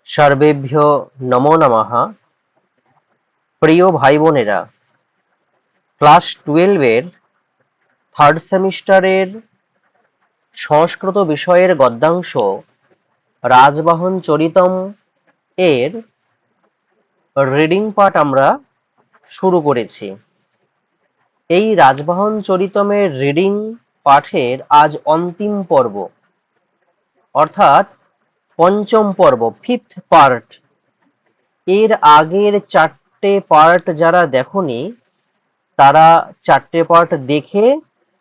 সর্বেভ্যো নমো নমঃ। প্রিয় ভাই বোনেরা, ক্লাস 12 এর থার্ড সেমিস্টারের সংস্কৃত বিষয়ের গদ্যাংশ রাজবাহন চরিতম এর রিডিং পার্ট আমরা শুরু করেছি। এই রাজবাহন চরিতমের রিডিং পাঠের আজ অন্তিম পর্ব, অর্থাৎ পঞ্চম পর্ব, ফিফথ পার্ট। এর আগের 4টে পার্ট যারা দেখোনি তারা 4টে পার্ট দেখে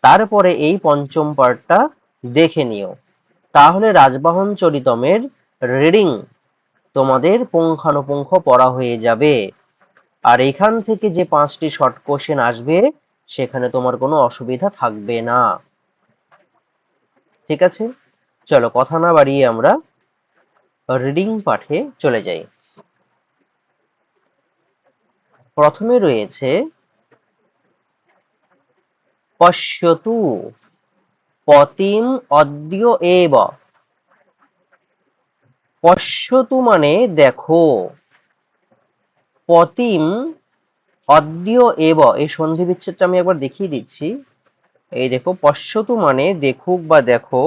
তারপরে এই পঞ্চম পার্টটা দেখে নিও, তাহলে রাজবাহন চরিতমের রিডিং তোমাদের পুঙ্খানুপুঙ্খ পড়া হয়ে যাবে। আর এখান থেকে যে 5টি শর্ট কোশ্চেন আসবে সেখানে তোমার কোনো অসুবিধা থাকবে না। ঠিক আছে, চলো কথা না বাড়িয়ে আমরা রিডিং পাঠে চলে যাই। প্রথমে রয়েছে পশ্যতু পতিম অদ্য এব। পশ্যতু মানে দেখো, পতিম অদ্য এব, এই সন্ধি বিচ্ছেদটা আমি একবার দেখিয়ে দিচ্ছি। এই দেখো, পশ্যতু মানে দেখুক বা দেখো,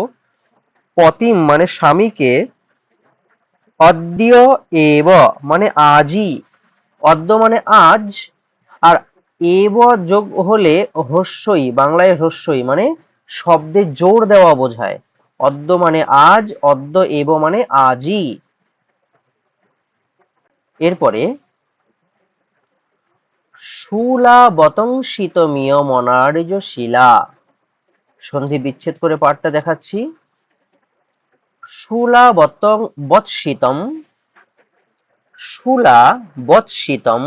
পতিম মানে স্বামীকে, অদ্য এব মানে আজই, অদ্য মানে আজ, আর এব যোগ হলে হ্রস্বই, বাংলায় হ্রস্বই মানে শব্দে জোর দেওয়া বোঝায়। অদ্য মানে আজ, অদ্য এব মানে আজই। এরপরে শূলা বতংসিতমিয় মনার্য শিলা, সন্ধি বিচ্ছেদ করে পাঠটা দেখাচ্ছি। শূলা বৎসিতম, শূলা বৎসিতম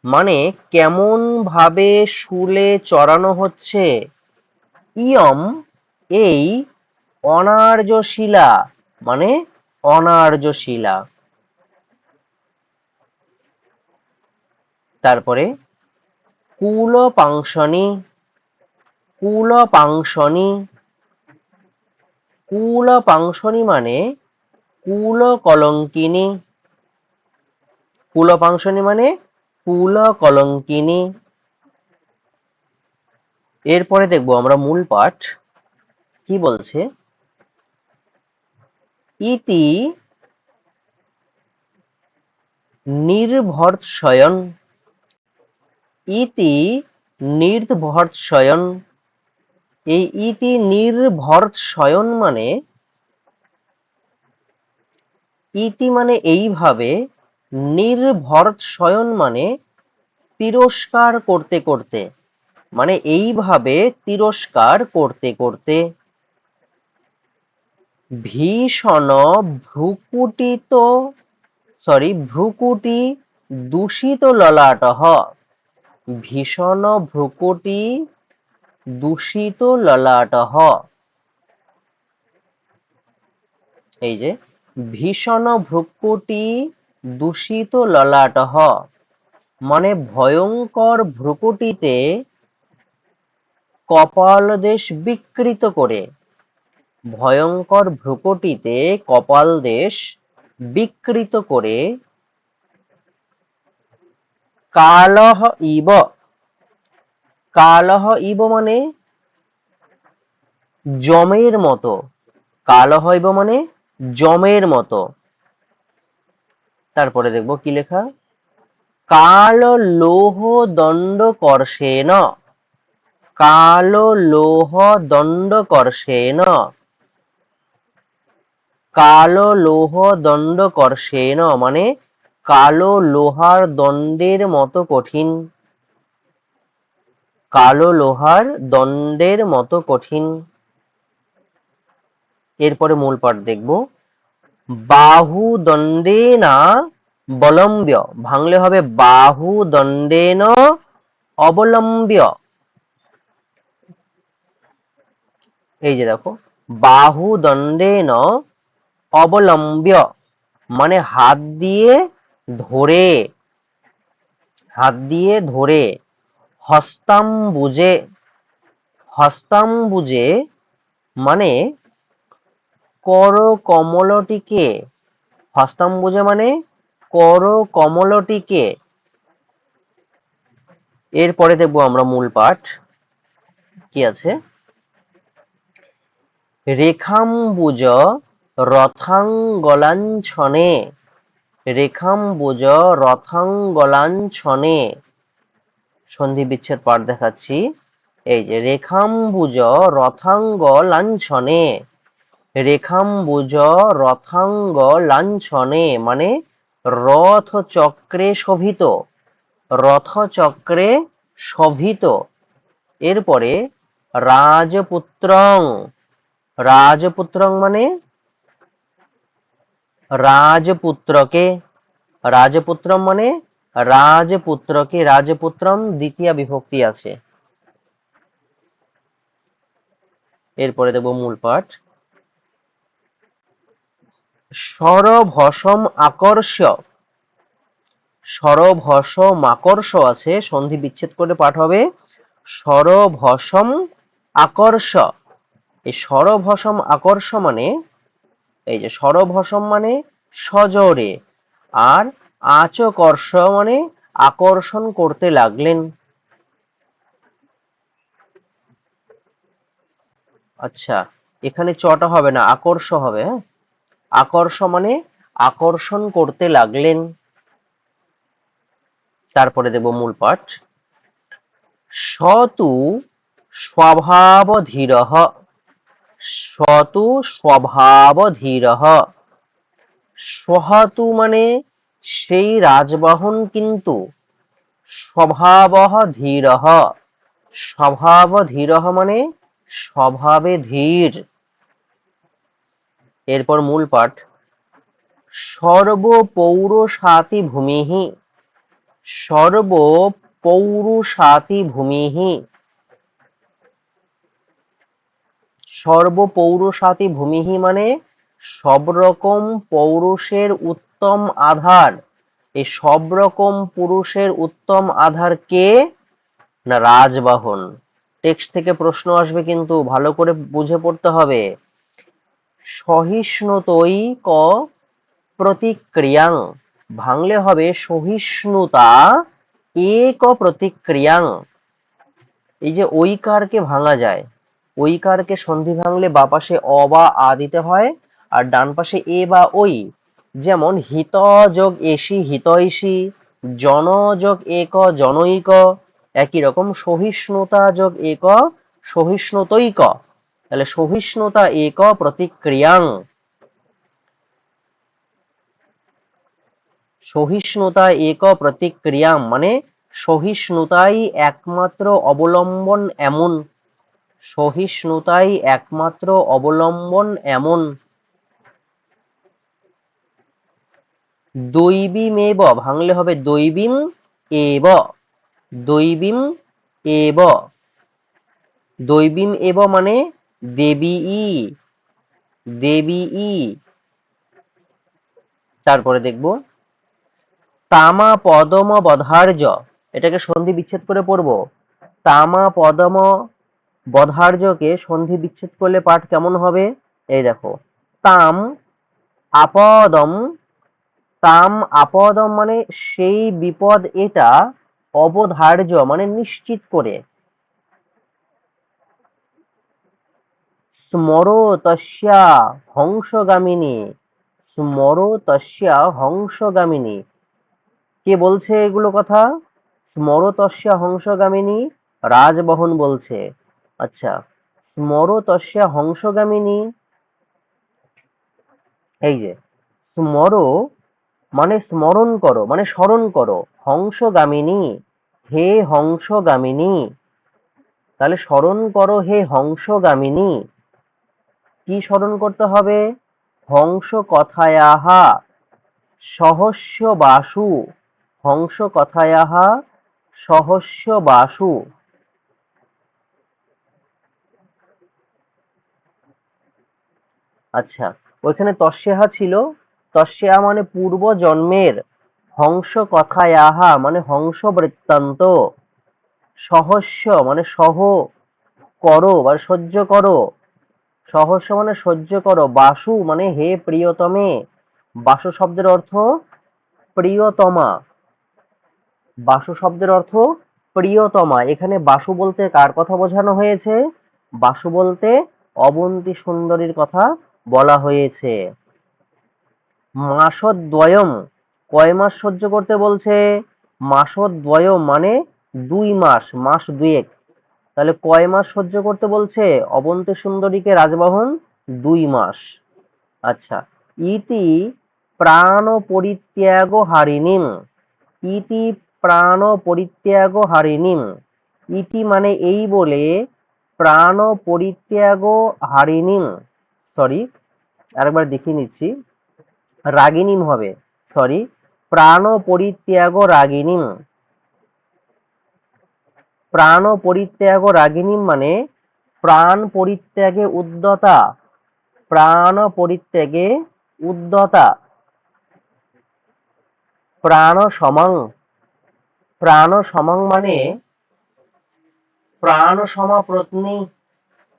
মানে কেমন ভাবে শুলে চড়ানো হচ্ছে, ইয়ম এই, অনার্য শিলা মানে অনার্য শিলা। তারপরে কুলপাংশনি, কুলপাংশনি, কুলপাংশনি মানে কুলকলঙ্কিনী, কুলপাংশনি মানে কুলকলঙ্কিনী। এরপরে দেখবো আমরা মূল পাঠ কি বলছে। ইতি নির্ভর্ৎসয়ন, ইতি নির্ভর্ৎসয়ন, এই ইতি নির্ভর্ৎসয়ন মানে, ইতি মানে এইভাবে, নির্ভর্ৎসয়ন মানে তিরস্কার করতে করতে, মানে এইভাবে তিরস্কার করতে করতে। ভীষণ ভ্রুকুটিত, ভ্রুকুটি দূষিত ললাটঃ, ভীষণ ভ্রুকুটি দূষিত ললাটঃ। এই যে ভীষণ ভ্রুকুটি দূষিত ললাটঃ মানে ভয়ঙ্কর ভ্রুকুটিতে কপাল দেশ বিকৃত করে, ভয়ঙ্কর ভ্রুকুটিতে কপাল দেশ বিকৃত করে। কালহ ইব, কালহ ইব মানে জমের মতো, কালহ ইব মানে জমের মতো। তারপরে দেখবো কি লেখা, কাল লৌহ দণ্ড কর্ষেন, কাল লৌহ দণ্ড কর্ষেন, কালো লৌহ দণ্ড কর্ষেন মানে কালো লোহার দণ্ডের মতো কঠিন, কালো লোহার দণ্ডের মতো কঠিন। এরপরে মূল পাঠ দেখব। বাহু দণ্ডেনা বলম্ব্য, ভাঙলে হবে বাহু দণ্ডেন অবলম্ব্য। এই যে দেখো, বাহু দণ্ডেন অবলম্ব্য মানে হাত দিয়ে ধরে, হাত দিয়ে ধরে। হস্তাম্বুজে, হস্তাম্বুজে মানে করকমলটিকে, হস্তাম্বুজা মানে কর কমলটিকে। এরপরে দেখবো আমরা মূল পাঠ কি আছে। রেখাম্বুজ রথাঙ্গলাঞ্ছনে, রেখাম্বুজ রথাঙ্গলাঞ্ছনে, সন্ধি বিচ্ছেদ পাঠ দেখাচ্ছি। এই যে রেখাম্বুজ রথাঙ্গ লাঞ্ছনে, রেখাম্বুজ রথাঙ্গ লাঞ্ছনে মানে রথ চক্রে শোভিত, রথচক্রে শোভিত। এরপরে রাজপুত্রং, রাজপুত্রং মানে রাজপুত্রকে, রাজপুত্রম মানে রাজপুত্রকে, রাজপুত্রম দ্বিতীয়া বিভক্তি আছে। এরপরে দেব মূল পাঠ। স্বরভসম আকর্ষ, স্বরভসম আকর্ষ আছে, সন্ধি বিচ্ছেদ করে পাঠ হবে স্বরভসম আকর্ষ। এই স্বরভসম আকর্ষ মানে এই যে স্বরভসম মানে সজোরে, আর আচকর্ষ মানে আকর্ষণ করতে লাগলেন। আচ্ছা, এখানে চটা হবে না, আকর্ষ হবে। হ্যাঁ, আকর্ষ মানে আকর্ষণ করতে লাগলেন। তারপরে দেব মূল পাঠ। সতু স্বভাবধীরঃ, সতু স্বভাবধীরঃ, সহতু মানে সেই রাজবাহন কিন্তু, স্বভাবঃ ধীরঃ, স্বভাব ধীরঃ মানে স্বভাবে ধীর। এরপর মূল পাঠ। সর্বপৌরুষাতি ভূমিঃ, সর্বপৌরুষাতি ভূমিঃ, সর্বপৌরুষাতি ভূমিঃ মানে সব রকম পৌরুষের উত্তম আধার। এই সব রকম পুরুষের উত্তম আধার কে? না রাজবাহন। টেক্সট থেকে প্রশ্ন আসবে, কিন্তু ভালো করে বুঝে পড়তে হবে। সহিষ্ণুতৈক প্রতিক্রিয়াং, ভাঙলে হবে সহিষ্ণুতা এক প্রতিক্রিয়াং। এই যে ঐকারকে ভাঙা যায়, ঐকারকে সন্ধি ভাঙলে বা পাশে অ বা আ দিতে হয়, আর ডান পাশে এ বা ওই। যেমন হিত যোগ এসি হিতৈষী, জন যোগ এক জনৈক। একই রকম সহিষ্ণুতা যোগ এক সহিষ্ণুতৈক, তাহলে সহিষ্ণুতা এক প্রতিক্রিয়াং, সহিষ্ণুতা এক প্রতিক্রিয়াং মানে সহিষ্ণুতাই একমাত্র অবলম্বন এমন, সহিষ্ণুতাই একমাত্র অবলম্বন এমন। দৈবীমেব ভাঙলে হবে দৈবীম এব, দৈবীম এব, দৈবীম এব মানে দেবী, দেবী। তারপরে দেখব তামা পদম বধার্য, এটাকে সন্ধি বিচ্ছেদ করে পড়বো। তামা পদম বধার্যকে সন্ধি বিচ্ছেদ করলে পাঠ কেমন হবে? এই দেখো, তাম আপদম, তাম আপদম মানে সেই বিপদ এটা, অবধার্য মানে নিশ্চিত করে। স্মরো তস্যা হংসগামিনী, স্মরো তস্যা হংসগামিনী, কে বলছে এগুলো কথা? স্মরো তস্যা হংসগামিনী, রাজবহন বলছে। আচ্ছা, স্মরো তস্যা হংসগামিনী, এই যে স্মরো মানে স্মরণ করো মানে স্মরণ করো, হংসগামিনী হে হংসগামিনী, তাহলে স্মরণ করো হে হংসগামিনী। কি স্মরণ করতে হবে? হংস কথায়াহা সহস্য বাসু, হংস কথায়াহা সহস্য বাসু। আচ্ছা, ওইখানে তস্যাহা ছিল, তস্যা মানে পূর্ব জন্মের, হংস কথায়াহা মানে হংস বৃত্তান্ত, সহস্য মানে সহ করো বা সহ্য করো, সহস্য মানে সহ্য করো, বাসু মানে হে প্রিয়তমে, বাসু শব্দের অর্থ প্রিয়তমা। বাসু শব্দের অর্থ প্রিয়তমা। এখানে বাসু বলতে কার কথা বোঝানো হয়েছে? বাসু বলতে অবন্তী সুন্দরীর কথা বলা হয়েছে। মাসদ্বয়ম, কয় মাস সহ্য করতে বলছে? মাসদ্বয়ম মানে 2 মাস, মাস দুয়েক। তাহলে কয় মাস সহ্য করতে বলছে অবন্তী সুন্দরীকে রাজবাহন? 2 মাস। আচ্ছা, ইতি প্রাণ পরিত্যাগ হারিণীম। ইতি প্রাণ পরিত্যাগ হারিণীম। ইতি মানে এই বলে, প্রাণ পরিত্যাগ হারিণীম, সরি আরেকবার দেখিয়ে নিচ্ছি, রাগিনীম হবে, সরি, প্রাণ পরিত্যাগ রাগিনীম। প্রাণ পরিত্যাগ রাগিনীম মানে প্রাণ পরিত্যাগে উদ্যতা। প্রাণ পরিত্যাগে উদ্যতা। প্রাণ সমাং, প্রাণ সমাং মানে প্রাণ সমা পত্নী,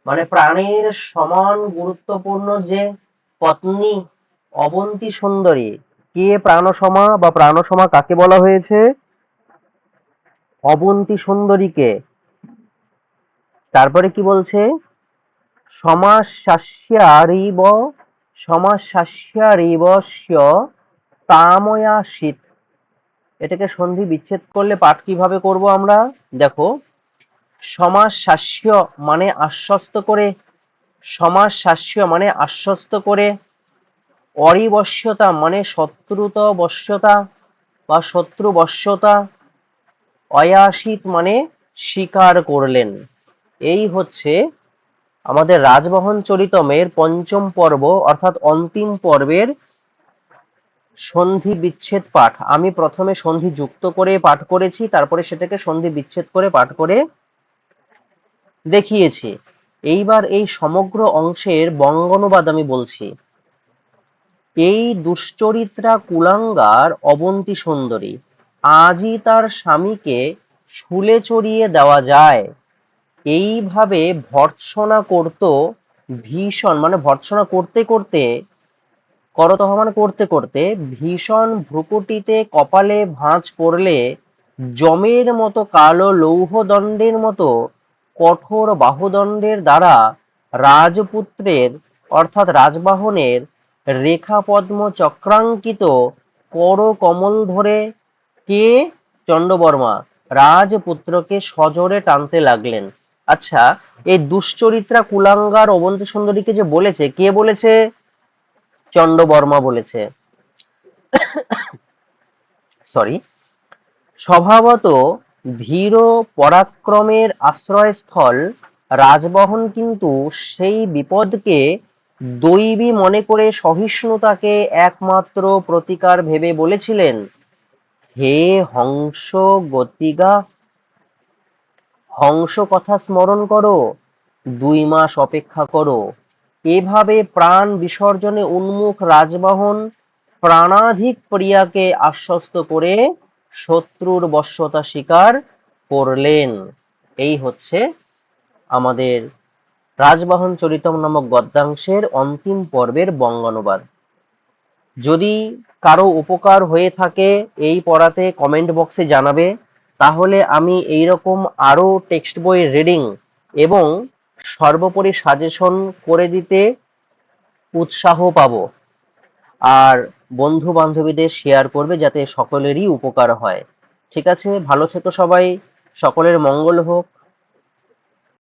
মানে প্রাণের সমান গুরুত্বপূর্ণ যে পত্নী অবন্তী সুন্দরী। কে প্রাণসমা বা প্রাণসমা কাকে বলা হয়েছে? অবন্তী সুন্দরীকে। তারপরে কি বলছে? সমাস্যাস্যারিব, সমাস্যাস্যারিবস্য তাময়াসিত। এটাকে সন্ধি বিচ্ছেদ করলে পাঠ কিভাবে করব আমরা? দেখো, সমাস্যাস্য মানে আশ্বস্ত করে, সমাস্যাস্য মানে আশ্বস্ত করে, অরিবশ্যতা মানে শত্রুত বশ্যতা বা শত্রু বশ্যতা, অয়াসিত মানে স্বীকার করলেন। এই হচ্ছে আমাদের রাজবহন চরিতমের পঞ্চম পর্ব অর্থাৎ অন্তিম পর্বের সন্ধি বিচ্ছেদ পাঠ। আমি প্রথমে সন্ধি যুক্ত করে পাঠ করেছি, তারপরে সেটাকে সন্ধি বিচ্ছেদ করে পাঠ করে দেখিয়েছি। এইবার এই সমগ্র অংশের বঙ্গানুবাদ আমি বলছি। এই দুশ্চরিত্রা কুলাঙ্গার অবন্তী সুন্দরী আজই তার স্বামীকে শুলে চড়িয়ে দেওয়া যায়, এইভাবে ভর্ৎসনা করত ভীষণ, মানে ভর্ৎসনা করতে করতে, করতহ মানে করতে করতে, ভীষণ ভ্রুকুটিতে কপালে ভাঁজ পড়লে যমের মতো কালো লৌহদণ্ডের মতো কঠোর বাহুদণ্ডের দ্বারা রাজপুত্রের অর্থাৎ রাজবাহনের রেখাপদ্ম চক্রাঙ্কিত করকমল ধরে কে? চন্ডবর্মা রাজপুত্রকে সজোরে টানতে লাগলেন। আচ্ছা, এই দুশ্চরিত্রা কুলাঙ্গার অবন্তী সুন্দরীকে যে বলেছে, কে বলেছে? চন্ডবর্মা বলেছে, সরি। স্বভাবত ধীর পরাক্রমের আশ্রয়স্থল রাজবহন কিন্তু সেই বিপদকে দৈবী মনে করে সহিষ্ণুতাকে একমাত্র প্রতিকার ভেবে বলেছিলেন, হে হংস গতিগা, হংস কথা স্মরণ করো, 2 মাস অপেক্ষা করো। এভাবে প্রাণ বিসর্জনে উন্মুখ রাজবাহন প্রাণাধিক প্রিয়াকে আশ্বস্ত করে শত্রুর বশ্যতা স্বীকার করলেন। এই হচ্ছে আমাদের রাজবাহন চরিতম নামক গদ্যাংশের অন্তিম পর্বের বঙ্গানুবাদ। যদি কারো উপকার হয়ে থাকে এই পড়াতে কমেন্ট বক্সে জানাবে, তাহলে আমি এইরকম আরো টেক্সট বই রিডিং এবং সর্বোপরি সাজেশন করে দিতে উৎসাহ পাবো। আর বন্ধু বান্ধবীদের শেয়ার করবে যাতে সকলেরই উপকার হয়। ঠিক আছে, ভালো থেকো সবাই, সকলের মঙ্গল হোক।